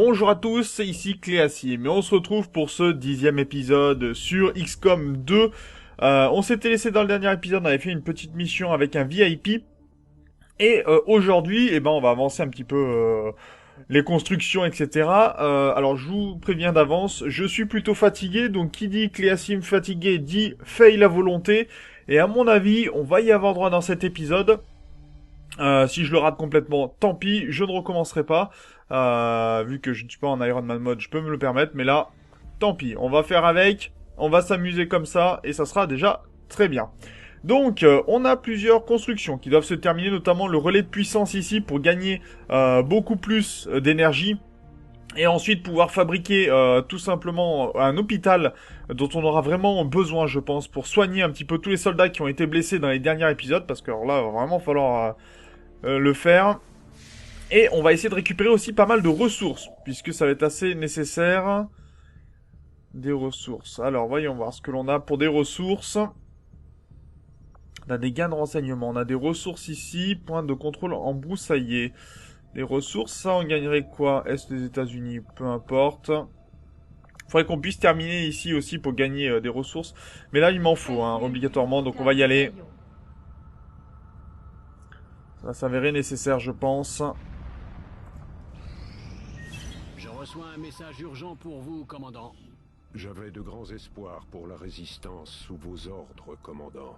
bonjour à tous, c'est ici Cléasim, et on se retrouve pour ce 10e épisode sur XCOM 2. On s'était laissé dans le dernier épisode, on avait fait une petite mission avec un VIP, et aujourd'hui, on va avancer un petit peu les constructions, etc. Alors je vous préviens d'avance, je suis plutôt fatigué, donc qui dit Cléasim fatigué dit fail à volonté, et à mon avis, on va y avoir droit dans cet épisode. Si je le rate complètement, tant pis, je ne recommencerai pas. Vu que je ne suis pas en Iron Man mode, je peux me le permettre, mais là, tant pis. On va faire avec, on va s'amuser comme ça, et ça sera déjà très bien. Donc, on a plusieurs constructions qui doivent se terminer, notamment le relais de puissance ici pour gagner beaucoup plus d'énergie. Et ensuite pouvoir fabriquer tout simplement un hôpital dont on aura vraiment besoin, je pense, pour soigner un petit peu tous les soldats qui ont été blessés dans les derniers épisodes, parce que alors là, il va vraiment falloir le faire. Et on va essayer de récupérer aussi pas mal de ressources, puisque ça va être assez nécessaire. Des ressources. Alors, voyons voir ce que l'on a pour des ressources. On a des gains de renseignement, on a des ressources ici, point de contrôle embroussaillé. Les ressources, ça on gagnerait quoi? Est des États-Unis, peu importe. Faudrait qu'on puisse terminer ici aussi pour gagner des ressources. Mais là, il m'en faut, hein, obligatoirement, donc on va y aller. Ça va s'avérer nécessaire, je pense. Je reçois un message urgent pour vous, commandant. J'avais de grands espoirs pour la résistance sous vos ordres, commandant.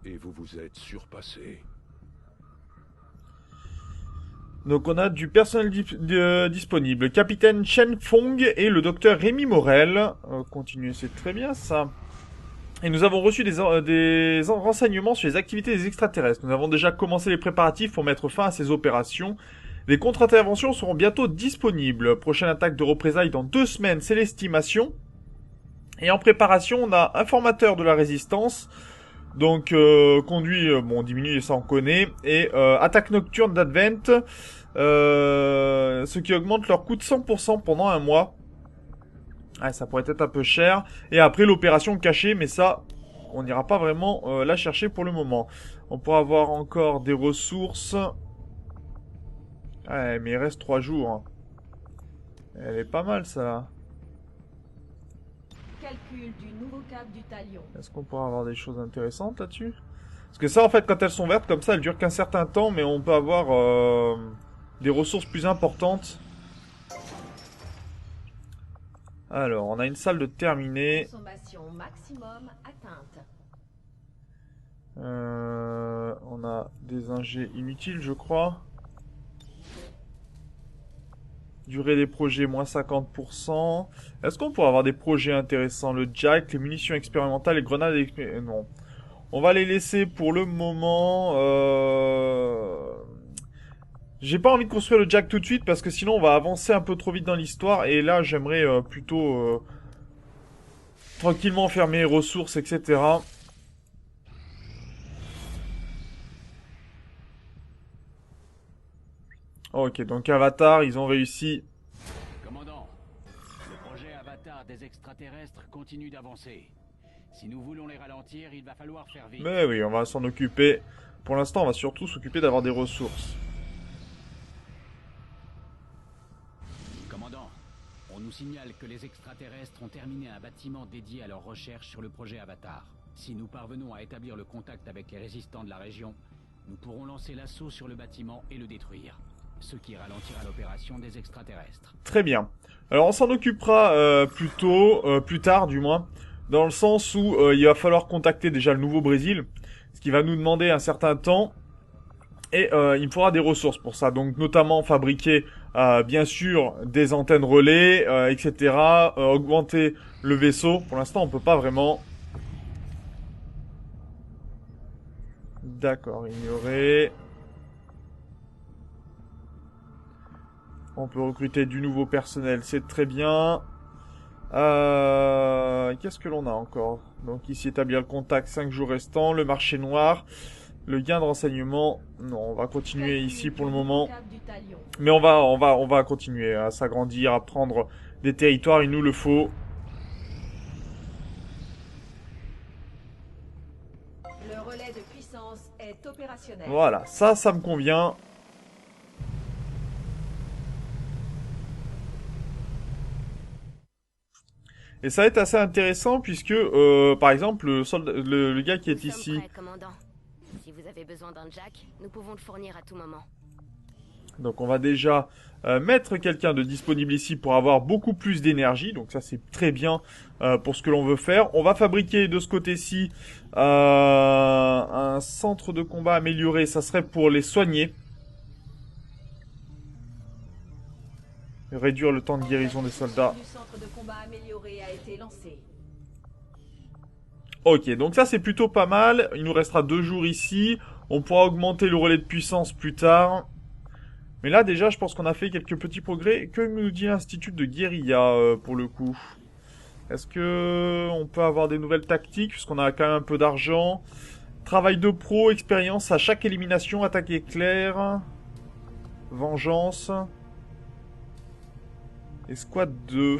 Et vous vous êtes surpassé. Donc on a du personnel disponible. Capitaine Chen Fong et le docteur Rémi Morel. Continuez, c'est très bien ça. Et nous avons reçu des renseignements sur les activités des extraterrestres. Nous avons déjà commencé les préparatifs pour mettre fin à ces opérations. Les contre-interventions seront bientôt disponibles. Prochaine attaque de représailles dans 2 semaines, c'est l'estimation. Et en préparation, on a informateur de la résistance. Donc, conduit, bon, diminue, ça on connaît. Et attaque nocturne d'Advent. Ce qui augmente leur coût de 100% pendant 1 mois. Ouais, ça pourrait être un peu cher. Et après, l'opération cachée, mais ça, on n'ira pas vraiment la chercher pour le moment. On pourra avoir encore des ressources. Ouais, mais il reste 3 jours. Elle est pas mal, ça. Calcul du nouveau cap du talion. Est-ce qu'on pourra avoir des choses intéressantes là-dessus? Parce que ça, en fait, quand elles sont vertes comme ça, elles durent qu'un certain temps, mais on peut avoir des ressources plus importantes. Alors, on a une salle de terminée. Consommation maximum atteinte. On a des ingés inutiles, je crois. Durée des projets, moins 50%. Est-ce qu'on pourrait avoir des projets intéressants? Le jack, les munitions expérimentales, les grenades... Non. On va les laisser pour le moment. J'ai pas envie de construire le jack tout de suite parce que sinon on va avancer un peu trop vite dans l'histoire. Et là, j'aimerais plutôt tranquillement faire mes ressources, etc. Ok, donc Avatar, ils ont réussi. Commandant, le projet Avatar des extraterrestres continue d'avancer. Si nous voulons les ralentir, il va falloir faire vite. Mais oui, on va s'en occuper. Pour l'instant, on va surtout s'occuper d'avoir des ressources. Commandant, on nous signale que les extraterrestres ont terminé un bâtiment dédié à leurs recherches sur le projet Avatar. Si nous parvenons à établir le contact avec les résistants de la région, nous pourrons lancer l'assaut sur le bâtiment et le détruire. Ce qui ralentira l'opération des extraterrestres. Très bien. Alors on s'en occupera plus tard du moins, dans le sens où il va falloir contacter déjà le Nouveau-Brésil, ce qui va nous demander un certain temps, et il me faudra des ressources pour ça, donc notamment fabriquer bien sûr des antennes relais, etc., augmenter le vaisseau. Pour l'instant on peut pas vraiment. D'accord, ignorer. On peut recruter du nouveau personnel, c'est très bien. Qu'est-ce que l'on a encore? Donc ici établir le contact, 5 jours restants. Le marché noir. Le gain de renseignement. Non, on va continuer ici pour le moment. Mais on va continuer à s'agrandir, à prendre des territoires, il nous le faut. Le relais de puissance est opérationnel. Voilà, ça me convient. Et ça va être assez intéressant puisque, par exemple, le gars qui est Nous sommes ici... prêts, commandant. Si vous avez besoin d'un jack, nous pouvons le fournir à tout moment. Donc on va déjà mettre quelqu'un de disponible ici pour avoir beaucoup plus d'énergie. Donc ça c'est très bien pour ce que l'on veut faire. On va fabriquer de ce côté-ci un centre de combat amélioré. Ça serait pour les soigner. Réduire le temps de guérison des soldats. Du centre de combat amélioré a été lancé. Ok, donc ça c'est plutôt pas mal. Il nous restera 2 jours ici. On pourra augmenter le relais de puissance plus tard. Mais là déjà je pense qu'on a fait quelques petits progrès. Que nous dit l'Institut de guérilla pour le coup? Est-ce que on peut avoir des nouvelles tactiques puisqu'on a quand même un peu d'argent? Travail de pro, expérience à chaque élimination, attaque éclair, vengeance. Escouade 2.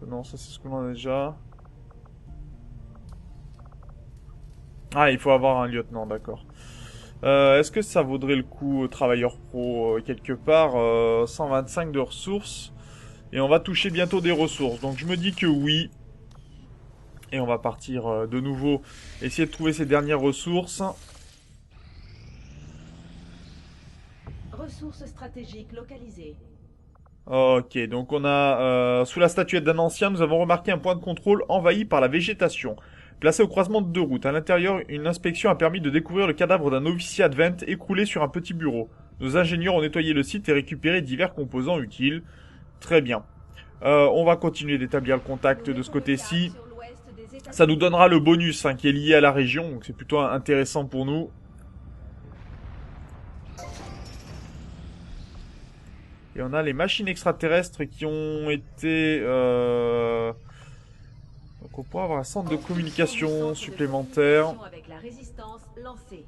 Non, ça c'est ce qu'on a déjà. Ah, il faut avoir un lieutenant, d'accord. Est-ce que ça vaudrait le coup, travailleur pro, quelque part 125 de ressources. Et on va toucher bientôt des ressources. Donc je me dis que oui. Et on va partir de nouveau essayer de trouver ces dernières ressources. Ressources stratégiques localisées. Ok, donc on a, sous la statuette d'un ancien, nous avons remarqué un point de contrôle envahi par la végétation. Placé au croisement de 2 routes. À l'intérieur, une inspection a permis de découvrir le cadavre d'un officier Advent écroulé sur un petit bureau. Nos ingénieurs ont nettoyé le site et récupéré divers composants utiles. Très bien. On va continuer d'établir le contact de ce côté-ci. Ça nous donnera le bonus qui est lié à la région, donc c'est plutôt intéressant pour nous. Et on a les machines extraterrestres qui ont été... Donc on pourra avoir un centre de communication supplémentaire. Avec la résistance lancée.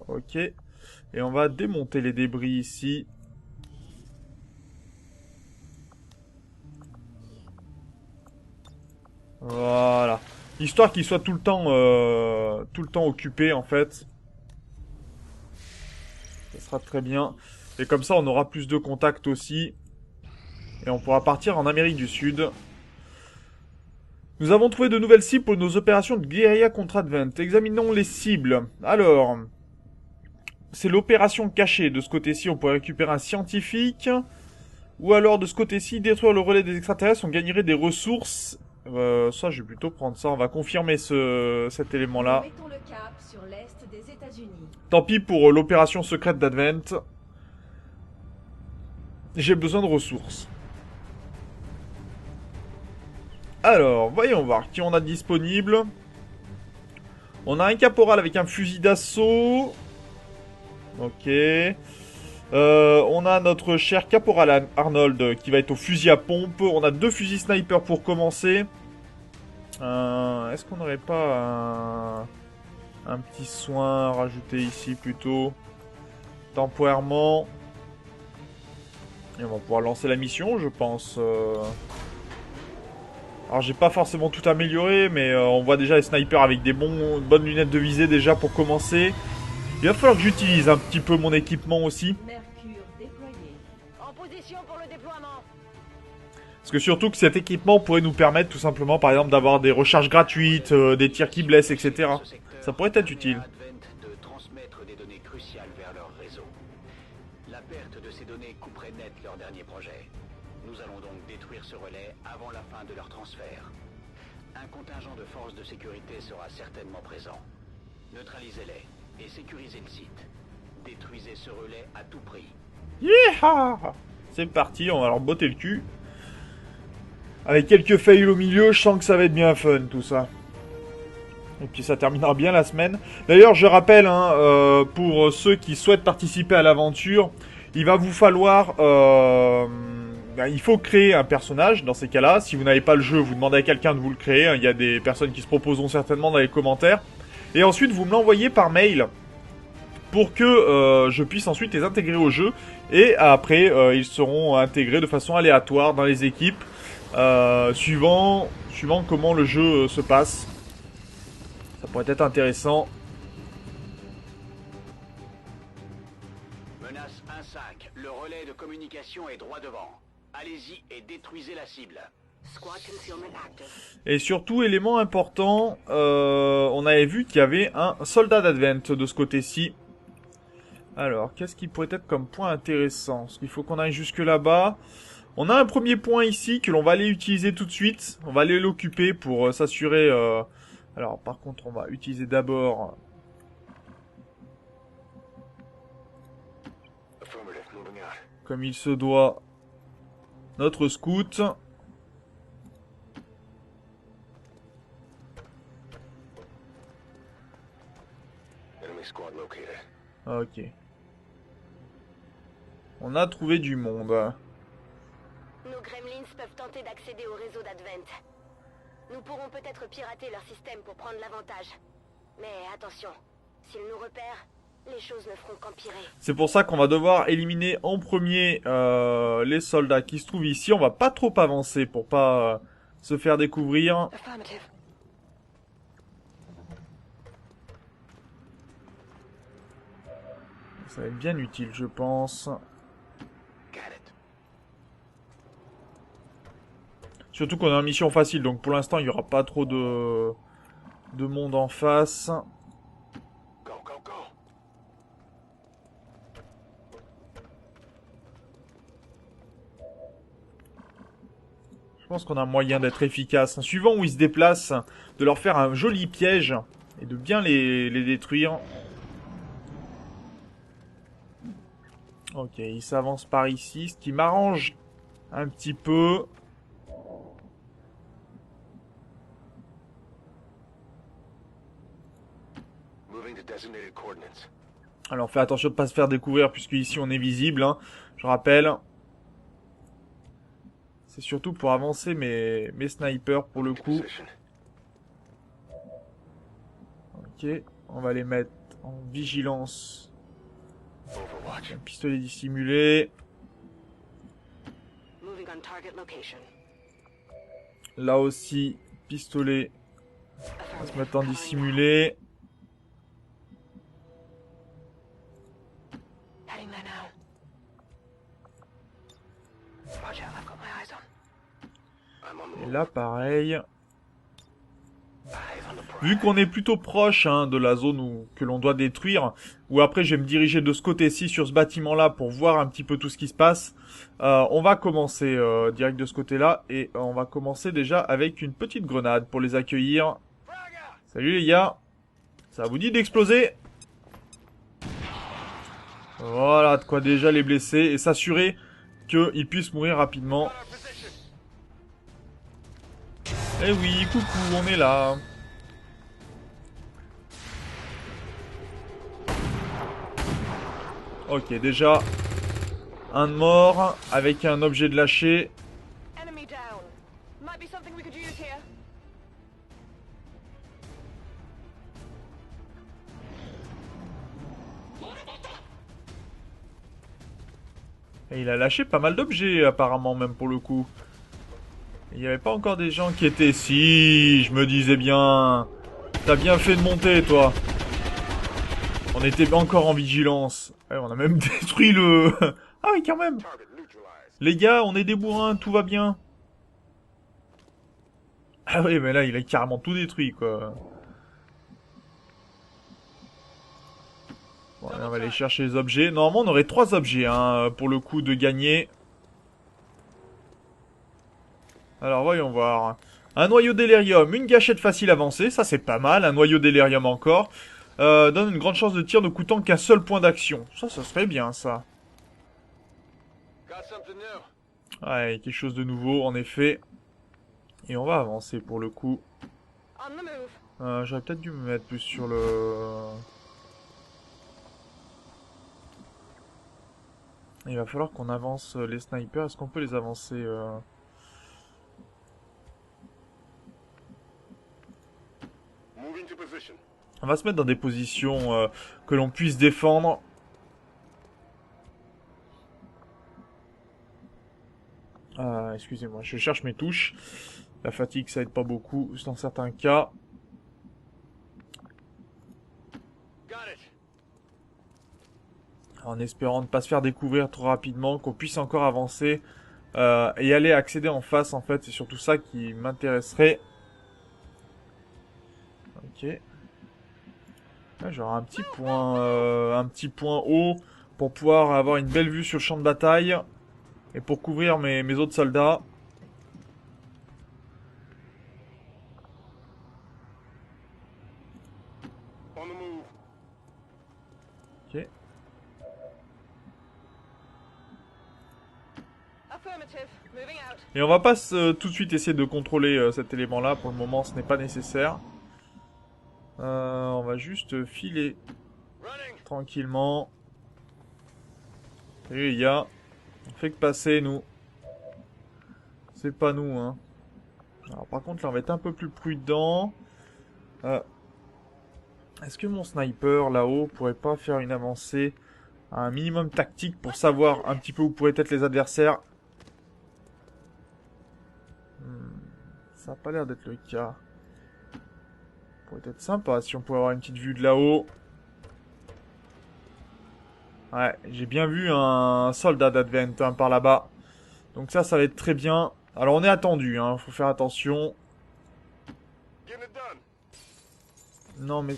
Ok. Et on va démonter les débris ici. Voilà. Histoire qu'ils soient tout le temps occupés en fait. Ça sera très bien. Et comme ça on aura plus de contacts aussi. Et on pourra partir en Amérique du Sud. Nous avons trouvé de nouvelles cibles pour nos opérations de guérilla contre Advent. Examinons les cibles. Alors, c'est l'opération cachée. De ce côté-ci, on pourrait récupérer un scientifique. Ou alors, de ce côté-ci, détruire le relais des extraterrestres, on gagnerait des ressources. Ça, je vais plutôt prendre ça. On va confirmer cet élément-là. Mettons le cap sur l'est des États-Unis. Tant pis pour l'opération secrète d'Advent. J'ai besoin de ressources. Alors, voyons voir qui on a disponible. On a un caporal avec un fusil d'assaut. Ok. On a notre cher caporal Arnold qui va être au fusil à pompe. On a 2 fusils sniper pour commencer. Est-ce qu'on n'aurait pas un petit soin à rajouter ici plutôt temporairement? Et on va pouvoir lancer la mission, je pense. Alors j'ai pas forcément tout amélioré, mais on voit déjà les snipers avec des bonnes lunettes de visée déjà pour commencer. Il va falloir que j'utilise un petit peu mon équipement aussi. Mercure déployé. En position pour le déploiement. Parce que surtout que cet équipement pourrait nous permettre tout simplement par exemple d'avoir des recharges gratuites, des tirs qui blessent, etc. Ça pourrait être utile. De transmettre des données cruciales vers leur réseau. La perte de ces données couperait net leur dernier projet. Nous allons donc détruire ce relais avant la fin de leur transfert. Un contingent de forces de sécurité sera certainement présent. Neutralisez-les et sécurisez le site. Détruisez ce relais à tout prix. Yeeha! C'est parti, on va leur botter le cul. Avec quelques fails au milieu, je sens que ça va être bien fun tout ça. Et puis ça terminera bien la semaine. D'ailleurs, je rappelle, pour ceux qui souhaitent participer à l'aventure, il va vous falloir... il faut créer un personnage dans ces cas-là. Si vous n'avez pas le jeu, vous demandez à quelqu'un de vous le créer. Il y a des personnes qui se proposeront certainement dans les commentaires. Et ensuite, vous me l'envoyez par mail pour que je puisse ensuite les intégrer au jeu. Et après, ils seront intégrés de façon aléatoire dans les équipes, suivant comment le jeu se passe. Ça pourrait être intéressant. Menace 1-5. Le relais de communication est droit devant. Allez-y et détruisez la cible. Et surtout, élément important, on avait vu qu'il y avait un soldat d'Advent de ce côté-ci. Alors, qu'est-ce qui pourrait être comme point intéressant? Parce qu'il faut qu'on aille jusque là-bas. On a un premier point ici que l'on va aller utiliser tout de suite. On va aller l'occuper pour s'assurer... Alors, par contre, on va utiliser d'abord... Comme il se doit, notre scout. Ok. On a trouvé du monde. Nos gremlins peuvent tenter d'accéder au réseau d'Advent. Nous pourrons peut-être pirater leur système pour prendre l'avantage. Mais attention, s'ils nous repèrent, les choses ne feront qu'empirer. C'est pour ça qu'on va devoir éliminer en premier les soldats qui se trouvent ici. On va pas trop avancer pour pas se faire découvrir. Ça va être bien utile, je pense. Surtout qu'on est en mission facile, donc pour l'instant, il n'y aura pas trop de monde en face. Je pense qu'on a moyen d'être efficace. En suivant où ils se déplacent, de leur faire un joli piège et de bien les détruire. Ok, ils s'avancent par ici, ce qui m'arrange un petit peu. Alors fais attention de ne pas se faire découvrir puisque ici on est visible, hein, je rappelle. C'est surtout pour avancer mes snipers pour le coup. Ok, on va les mettre en vigilance. Un pistolet dissimulé. Là aussi, pistolet. On va se mettre en dissimulé. Et là, pareil. Vu qu'on est plutôt proche de la zone que l'on doit détruire, ou après je vais me diriger de ce côté-ci sur ce bâtiment-là pour voir un petit peu tout ce qui se passe, on va commencer direct de ce côté-là et on va commencer déjà avec une petite grenade pour les accueillir. Salut les gars, ça vous dit d'exploser? Voilà, de quoi déjà les blesser et s'assurer qu'ils puissent mourir rapidement. Eh oui, coucou, on est là. Ok, déjà un de mort avec un objet de lâcher. Et il a lâché pas mal d'objets apparemment même pour le coup. Il n'y avait pas encore des gens qui étaient... Si, je me disais bien. T'as bien fait de monter toi. On était encore en vigilance. Ouais, on a même détruit le... Ah oui, quand même. Les gars, on est des bourrins, tout va bien. Ah oui, mais là, il a carrément tout détruit, quoi. Bon, allez, on va aller chercher les objets. Normalement, on aurait 3 objets, pour le coup de gagner. Alors, voyons voir. Un noyau d'Elerium, une gâchette facile avancée, ça c'est pas mal. Un noyau d'Elerium encore. Donne une grande chance de tir ne coûtant qu'un seul point d'action. Ça serait bien, ça. Ouais, quelque chose de nouveau, en effet. Et on va avancer pour le coup. J'aurais peut-être dû me mettre plus sur le... Il va falloir qu'on avance les snipers. Est-ce qu'on peut les avancer On va se mettre dans des positions que l'on puisse défendre. Excusez-moi, je cherche mes touches. La fatigue, ça aide pas beaucoup dans certains cas. En espérant ne pas se faire découvrir trop rapidement, qu'on puisse encore avancer et aller accéder en face, en fait. C'est surtout ça qui m'intéresserait. Ok. Là, j'aurai un petit point haut pour pouvoir avoir une belle vue sur le champ de bataille et pour couvrir mes autres soldats. Ok. Et on va pas tout de suite essayer de contrôler cet élément-là. Pour le moment, ce n'est pas nécessaire. On va juste filer tranquillement. Et les gars, on fait que passer, nous. C'est pas nous, hein. Alors, par contre, là, on va être un peu plus prudent. Est-ce que mon sniper, là-haut, pourrait pas faire une avancée à un minimum tactique pour savoir un petit peu où pourraient être les adversaires? Ça a pas l'air d'être le cas. Ça pourrait être sympa si on pouvait avoir une petite vue de là-haut. Ouais, j'ai bien vu un soldat d'Advent hein, par là-bas. Donc ça va être très bien. Alors on est attendu, hein, faut faire attention. Non mais...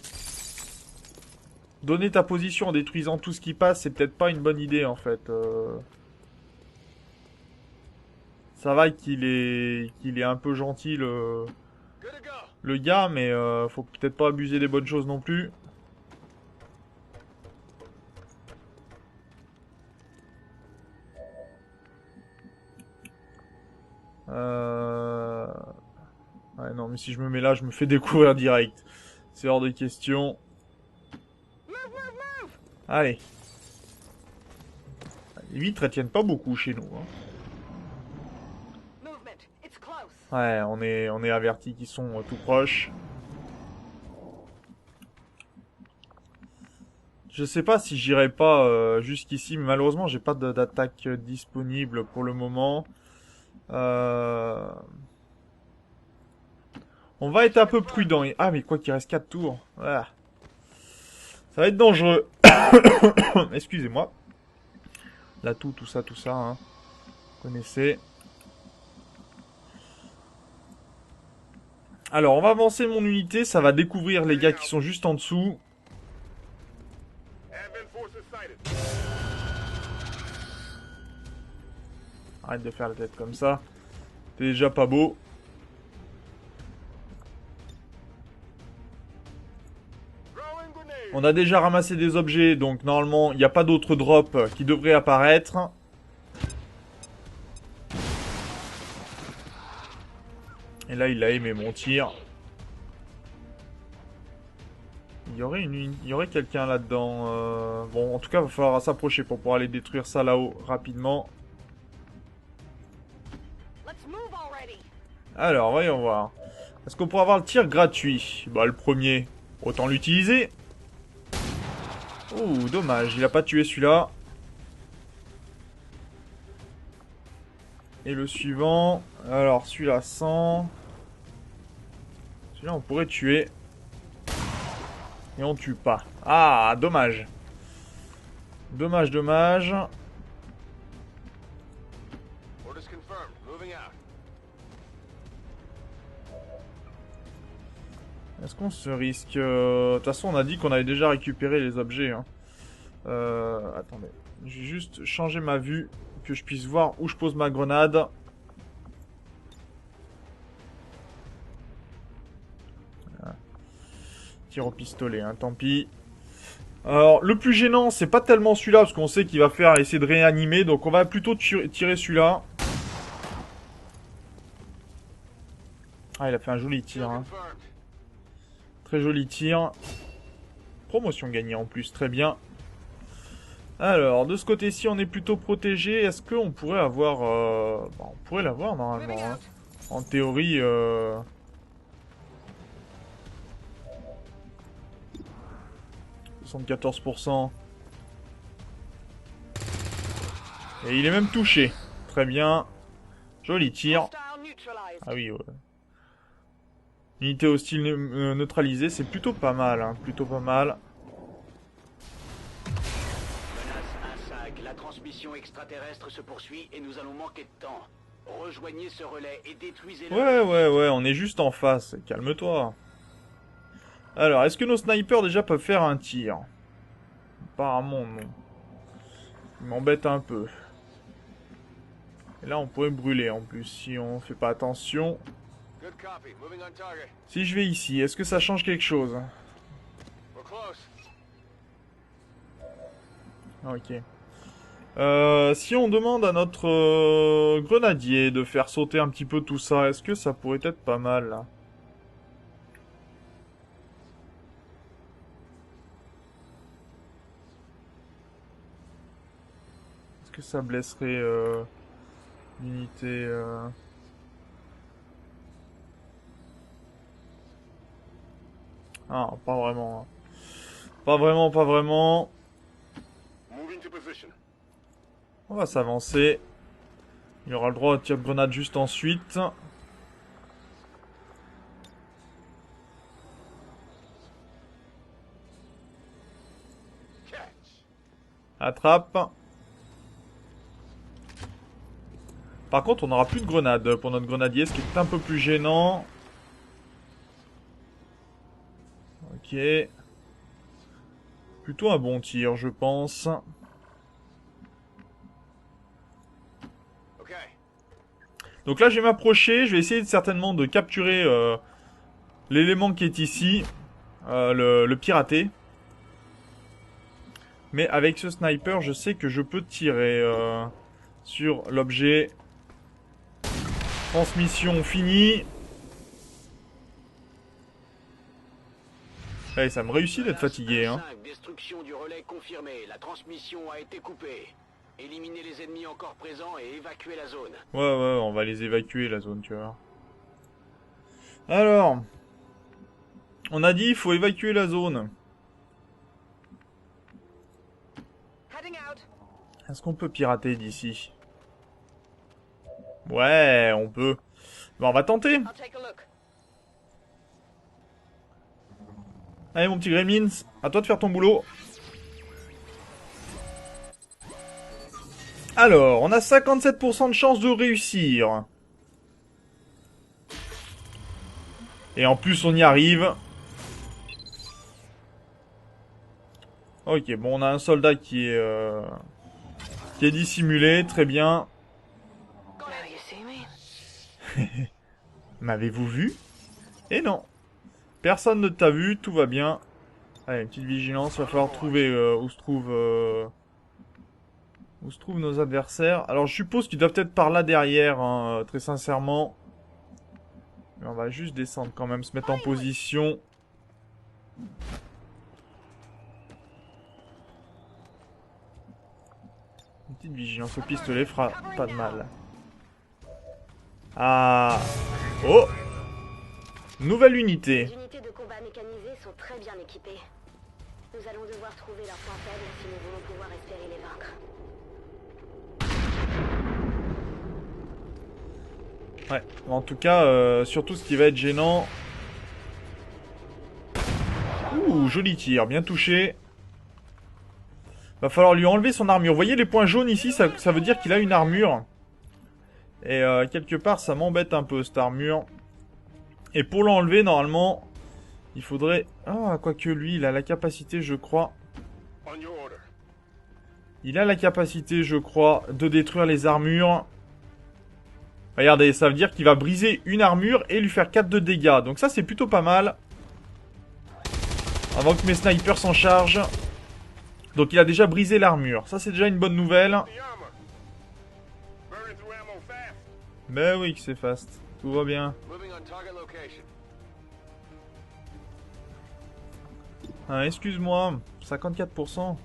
Donner ta position en détruisant tout ce qui passe, c'est peut-être pas une bonne idée en fait. Ça va qu'il est un peu gentil le gars, mais faut peut-être pas abuser des bonnes choses non plus. Ouais, non, mais si je me mets là, je me fais découvrir direct. C'est hors de question. Allez. Les vitres, elles tiennent pas beaucoup chez nous. Hein. Ouais, on est avertis qu'ils sont tout proches. Je sais pas si j'irai pas jusqu'ici, mais malheureusement, j'ai pas d'attaque disponible pour le moment. On va être un peu prudent. Ah, mais quoi qu'il reste 4 tours. Voilà. Ça va être dangereux. Excusez-moi. L'atout, tout ça, hein. Vous connaissez. Alors, on va avancer mon unité. Ça va découvrir les gars qui sont juste en dessous. Arrête de faire la tête comme ça. T'es déjà pas beau. On a déjà ramassé des objets, donc normalement, il n'y a pas d'autres drops qui devraient apparaître. Et là, il a aimé mon tir. Il y aurait quelqu'un là-dedans. Bon, en tout cas, il va falloir s'approcher pour pouvoir aller détruire ça là-haut rapidement. Alors, voyons voir. Est-ce qu'on pourra avoir le tir gratuit? Bah, le premier, autant l'utiliser. Ouh, dommage, il a pas tué celui-là. Et le suivant. Alors, celui-là, 100. Celui-là, on pourrait tuer. Et on tue pas. Ah, dommage. Dommage. Est-ce qu'on se risque... De toute façon, on a dit qu'on avait déjà récupéré les objets. Hein. Attendez. Je vais juste changer ma vue, que je puisse voir où je pose ma grenade. Voilà. Tir au pistolet, hein, tant pis. Alors, le plus gênant, c'est pas tellement celui-là, parce qu'on sait qu'il va faire essayer de réanimer. Donc, on va plutôt tirer celui-là. Ah, il a fait un joli tir, hein. Très joli tir. Promotion gagnée en plus, très bien. Alors, de ce côté-ci, on est plutôt protégé. Est-ce qu'on pourrait avoir... Bon, on pourrait l'avoir normalement. Hein. En théorie... 74%. Et il est même touché. Très bien. Joli tir. Ah oui, ouais. Unité hostile neutralisée, c'est plutôt pas mal, hein, plutôt pas mal. La transmission extraterrestre se poursuit et nous allons manquer de temps. Rejoignez ce relais et détruisez-le. Ouais, on est juste en face. Calme-toi. Alors, est-ce que nos snipers déjà peuvent faire un tir? Apparemment, non. Il m'embête un peu. Et là, on pourrait brûler en plus si on fait pas attention. Si je vais ici, est-ce que ça change quelque chose? Ok. Si on demande à notre grenadier de faire sauter un petit peu tout ça, est-ce que ça pourrait être pas mal, là? Est-ce que ça blesserait l'unité Ah, pas vraiment. Hein. Pas vraiment. On va s'avancer. Il aura le droit à tir de grenade juste ensuite. Attrape. Par contre, on n'aura plus de grenade pour notre grenadier, ce qui est un peu plus gênant. Ok. Plutôt un bon tir, je pense. Donc là, je vais m'approcher. Je vais essayer certainement de capturer l'élément qui est ici. Le pirater. Mais avec ce sniper, je sais que je peux tirer sur l'objet. Transmission finie. Allez, ça me réussit d'être fatigué, hein. Destruction du relais confirmée. La transmission a été coupée. Éliminez les ennemis encore présents et évacuez la zone. Ouais, on va les évacuer, la zone, tu vois. Alors, on a dit, il faut évacuer la zone. Est-ce qu'on peut pirater d'ici? Ouais, on peut. Bon, on va tenter. Allez, mon petit Gremlins, à toi de faire ton boulot. Alors, on a 57% de chance de réussir. Et en plus, on y arrive. Ok, bon, on a un soldat qui est dissimulé, très bien. M'avez-vous vu? Et non. Personne ne t'a vu, tout va bien. Allez, une petite vigilance, il va falloir trouver où se trouvent nos adversaires. Alors je suppose qu'ils doivent être par là derrière, hein, très sincèrement. Mais on va juste descendre quand même, se mettre en position. Une petite vigilance au pistolet fera pas de mal. Ah. Oh. Nouvelle unité. Les unités de combat mécanisées sont très bien équipées. Nous allons devoir trouver leurs points faibles si nous voulons pouvoir espérer les vaincre. Ouais, en tout cas, surtout ce qui va être gênant. Ouh, joli tir, bien touché. Va falloir lui enlever son armure. Vous voyez les points jaunes ici, ça veut dire qu'il a une armure. Et quelque part, ça m'embête un peu, cette armure. Et pour l'enlever, normalement, il faudrait... Ah, quoique lui, il a la capacité, je crois... Il a la capacité, je crois, de détruire les armures. Regardez, ça veut dire qu'il va briser une armure et lui faire 4 de dégâts. Donc ça, c'est plutôt pas mal. Avant que mes snipers s'en chargent. Donc il a déjà brisé l'armure. Ça, c'est déjà une bonne nouvelle. Mais oui que c'est fast. Tout va bien. Ah, excuse-moi. 54%.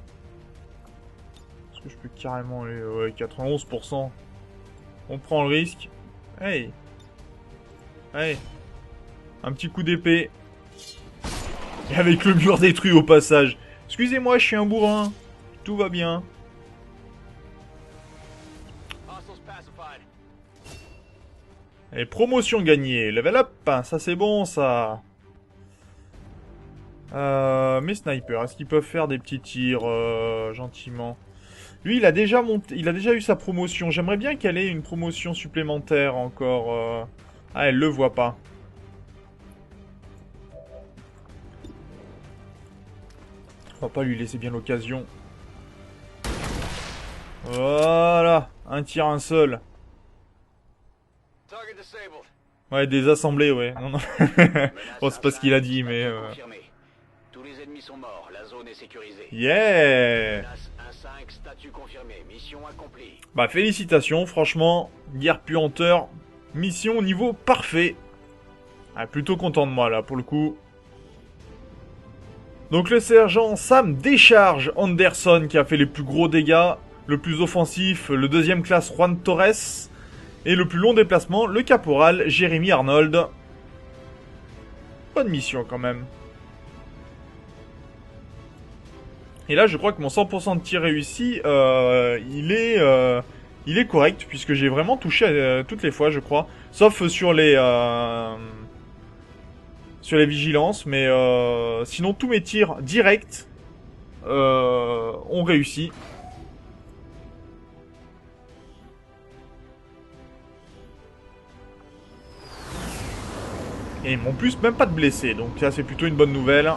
Est-ce que je peux carrément aller... Ouais, 91%. On prend le risque. Hey. Hey. Un petit coup d'épée. Et avec le mur détruit au passage. Excusez-moi, je suis un bourrin. Tout va bien. Et promotion gagnée. Level up. Ça c'est bon ça. Mes snipers, est-ce qu'ils peuvent faire des petits tirs gentiment? Lui, il a déjà monté, il a déjà eu sa promotion. J'aimerais bien qu'elle ait une promotion supplémentaire encore. Ah, elle le voit pas. On va pas lui laisser bien l'occasion. Voilà, un tir, un seul. Ouais, désassemblé, ouais. Non, non. Bon, c'est pas ce qu'il a dit, mais... Tous les ennemis sont morts, la zone est sécurisée. Yeah! Menace 1-5, statut confirmé, mission accomplie. Bah, félicitations, franchement. Guerre puanteur. Mission au niveau parfait. Ah, plutôt content de moi, là, pour le coup. Donc, le sergent Sam décharge Anderson, qui a fait les plus gros dégâts. Le plus offensif, le deuxième classe Juan Torres. Et le plus long déplacement, le caporal Jeremy Arnold. Bonne mission, quand même. Et là, je crois que mon 100% de tir réussi, il est correct, puisque j'ai vraiment touché toutes les fois, je crois. Sauf sur les vigilances, mais sinon, tous mes tirs directs ont réussi. Et en plus, même pas de blessés, donc ça, c'est plutôt une bonne nouvelle.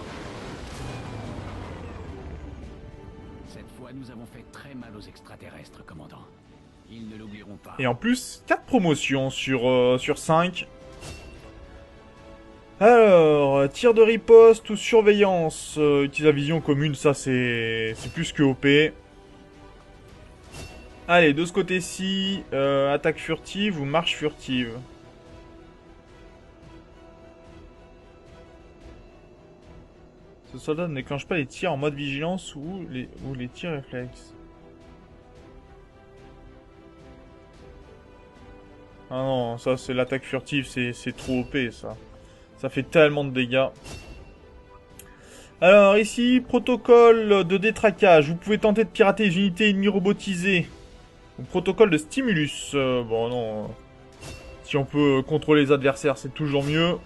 Nous avons fait très mal aux extraterrestres, commandant. Ils ne l'oublieront pas. Et en plus, 4 promotions sur 5. Alors, tir de riposte ou surveillance. Utilise la vision commune, ça c'est plus que OP. Allez, de ce côté-ci, attaque furtive ou marche furtive. Ce soldat ne déclenche pas les tirs en mode vigilance ou les tirs réflexes. Ah non, ça c'est l'attaque furtive, c'est trop OP ça. Ça fait tellement de dégâts. Alors ici, protocole de détraquage. Vous pouvez tenter de pirater les unités ennemies robotisées. Ou protocole de stimulus. Bon non. Si on peut contrôler les adversaires, c'est toujours mieux.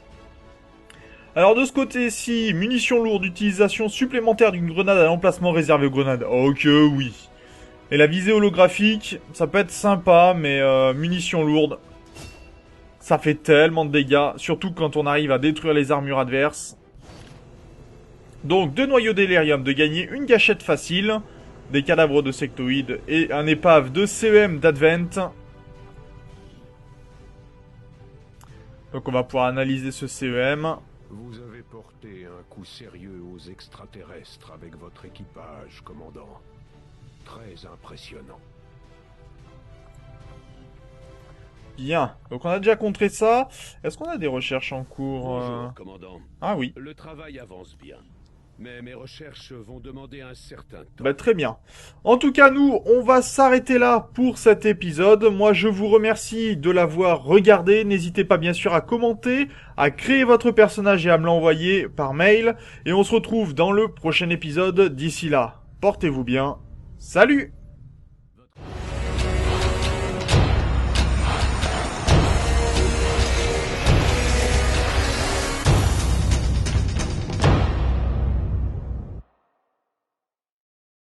Alors de ce côté-ci, munitions lourdes, utilisation supplémentaire d'une grenade à l'emplacement réservé aux grenades. Ok, oui. Et la visée holographique, ça peut être sympa, mais munitions lourdes, ça fait tellement de dégâts, surtout quand on arrive à détruire les armures adverses. Donc 2 noyaux d'hélérium, de gagner une gâchette facile, des cadavres de sectoïdes et un épave de CEM d'Advent. Donc on va pouvoir analyser ce CEM. Vous avez porté un coup sérieux aux extraterrestres avec votre équipage, commandant. Très impressionnant. Bien, donc on a déjà contré ça. Est-ce qu'on a des recherches en cours Bonjour, commandant. Ah oui. Le travail avance bien. Mais mes recherches vont demander un certain temps. Bah, très bien. En tout cas, nous, on va s'arrêter là pour cet épisode. Moi, je vous remercie de l'avoir regardé. N'hésitez pas, bien sûr, à commenter, à créer votre personnage et à me l'envoyer par mail. Et on se retrouve dans le prochain épisode. D'ici là, portez-vous bien. Salut!